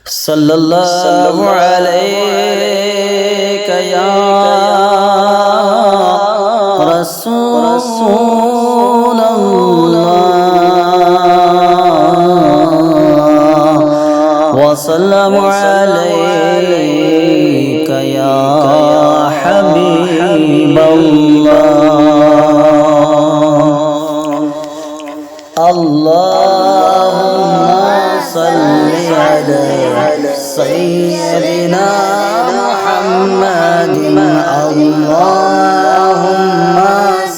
सल्लल्लाहु अलैका या रसूलल्लाह व सल्लमु अलैका या हबीबल्लाह। अल्लाहुम्मा सल्लि अला सय्यदिना मुहम्मदिन। अल्लाहुम्मा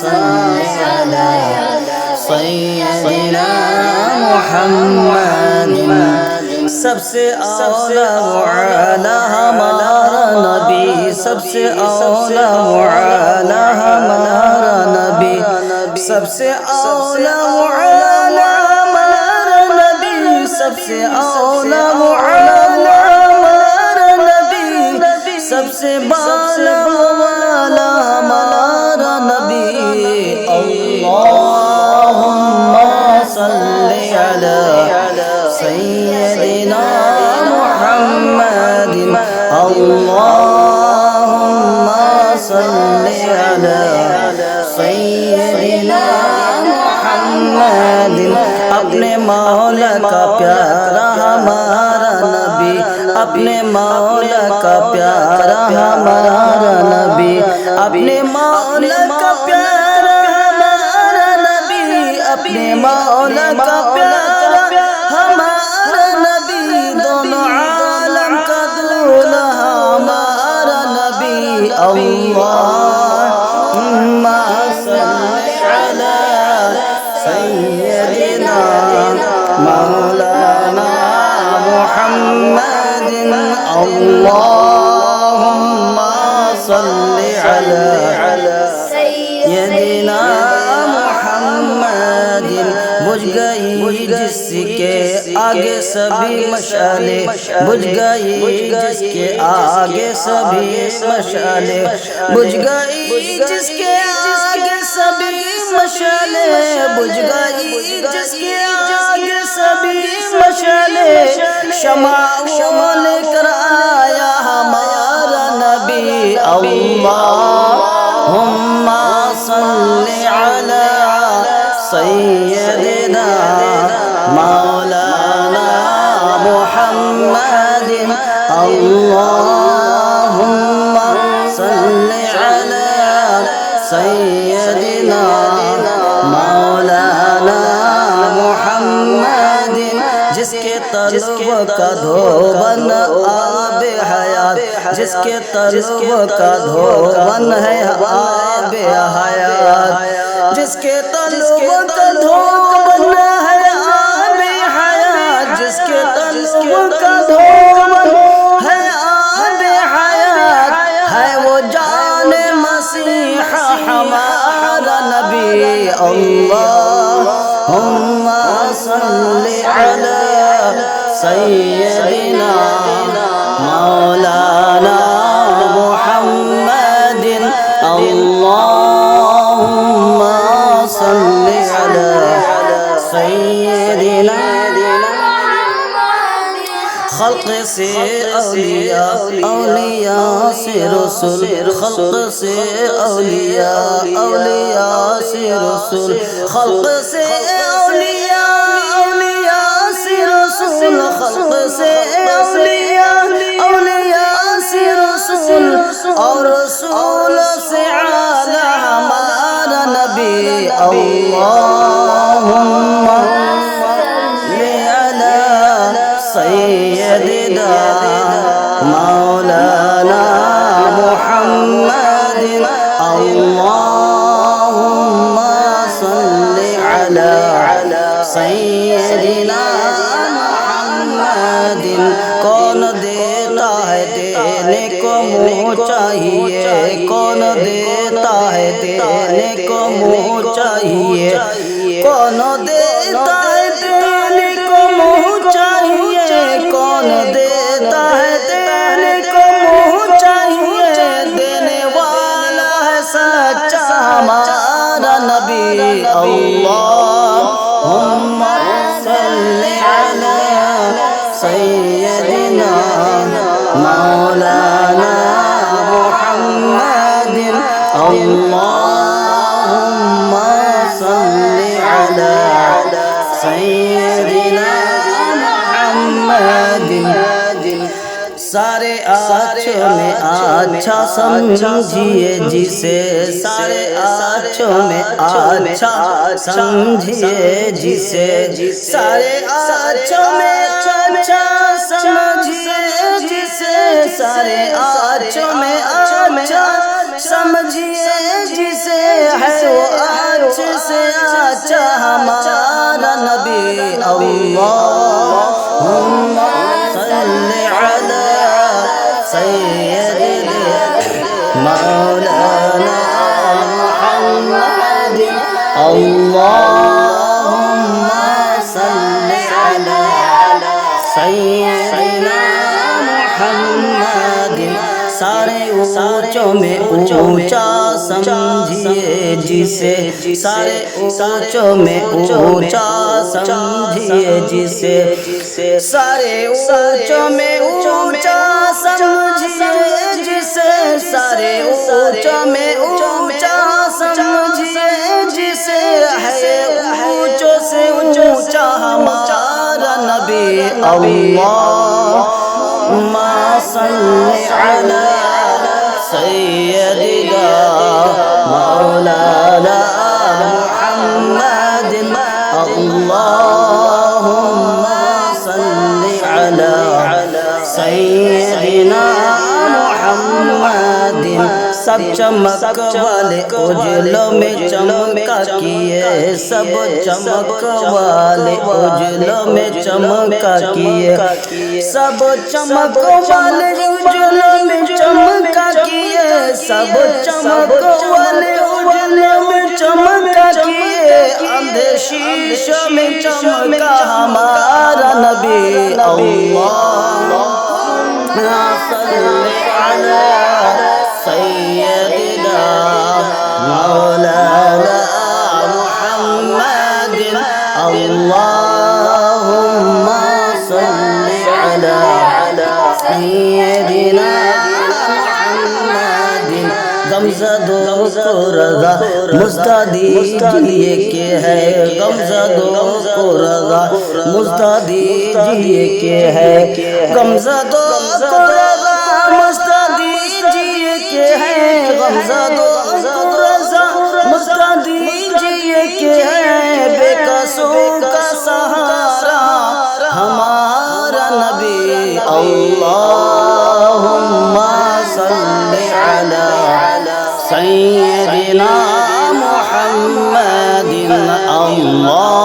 सल्लि अला सय्यदिना मुहम्मदिन। सबसे औला वाला हमारा नबी, सबसे औला वाला हमारा नबी, सबसे औला वाला हमारा नबी, सबसे औला वाला हमारा नबी, सबसे बाला वाला हमारा नबी। अल्लाहुम्मा सल्लि अला सय्यदिना मुहम्मदिन। अल्लाहुम्मा सल्लि अला सय्यदिना मुहम्मदिन। अपने मौला का प्यारा हमारा नबी, अपने मौला का प्यारा हमारा नबी, अपने मौला का प्यारा हमारा नबी, अपने मौला का प्यारा हमारा नबी, दोनों आलम का दूल्हा हमारा नबी। अल्लाहुम्मा सल्लि अला सय्यदिना मौलाना मुहम्मदिन। अल्लाहुम्मा सल्लि अला सय्यदिना मुहम्मदिन। बुझ गई जिसके आगे सभी मशाले, बुझ गई जिसके आगे सभी मशाले, बुझ गई जिसके आगे सभी मशाले, बुझ गई जिसके आगे सभी मशाले। शमा वो लेकर आया हमारा नबी। अल्लाहुम्मा सल्लि अला सय्यदिना मौलाना मुहम्मदिन। अल्लाहुम्मा सल्लि अला सय्यदिना मौलाना मुहम्मदिन। जिसके तलब का धोबन आबे हयात, जिसके तलब का धोबन है आबे हयात, जिसके तलब का धोबन है आबे हयात, जिसके तलब का धोबन है आबे हयात, है वो जाने मसीहा हमारा नबी। अल्लाहुम्मा सल्लि अला सय्यदिना मौलाना मुहम्मदिन। अल्लाहुम्मा सल्लि अला सय्यदिना। खल्क़ से औलिया, औलिया से रसूल, खल्क़ से औलिया, औलिया से रसूल, खल्क़ से औलिया, औलिया से रसूल, खल्क़ से औलिया, औलिया से रसूल, और रसूल से आला हमारा नबी। अल्लाहुम्मा सल्लि अला सय्यदिना मौलाना मुहम्मदिन। अल्लाहुम्मा सल्लि अला सय्यदिना मुहम्मदिन। कौन देता है देने को मुँह चाहिए, कौन देता है देने को मुँह चाहिए, कौन देता है देने को मुँह चाहिए, कौन देता है देने को मुँह चाहिए। देने वाला है सच्चा हमारा नबी। अल्लाहुम्मा सल्लि अला सय्यदिना سيدنا مولانا محمد اللهم صل على سيدنا محمد सारे आँचों में अच्छा समझिए जिसे सारे आँचों में अच्छा समझिए जिसे सारे आँचों में अच्छा समझिए जिसे सारे आँचों में अच्छा समझिए जिसे है वो आँच से अच्छा हमारा नबी अल्लाहुम्मा सल्ली अला सय्यदना मौलाना मुहम्मद अल्लाहुम्मा सल्ली अला सय्यदना मुहम्मद सारे ऊंचों में ऊंचा समझिए जिसे सारे ऊंचों में ऊंचा समझिए जिसे सारे ऊंचों में ऊंचा समझिए जिसे सारे ऊंचों में ऊंचा समझिए जिसे है ऊंचों से ऊंचा हमारा नबी अल्लाहुम्मा सल्ली अला सय्यदिना मौलाना मुहम्मद अल्लाहुम्मा सल्ली अला सय्यदिना मुहम्मद सब चमक वाले उजलों में चमका किए सब चमक वाले उजलों में चमका किए सब चमक वाले उजलों में चमका किए सब चमक वाले उजलों में चमका किए अंधे शीशों में चमका हमारा नबी अल्लाहुम्मा सल्ली अला सय्यदिना मौलाना मुहम्मद अल्लाहुम्मा सल्ली अला सय्यदिना मुहम्मद गमज़दो को रज़ा मुस्तादी जिए के है गमज़दो को रज़ा मुस्तादी जिए के है गमज़दो को रज़ा मुस्तादी जिए के है गमज़दो को रज़ा मुस्तादी जिए के है बेकसों का सहारा हमारा नबी अल्लाहुम्मा सल्ली अला सय्यदिना मुहम्मद अल्लाह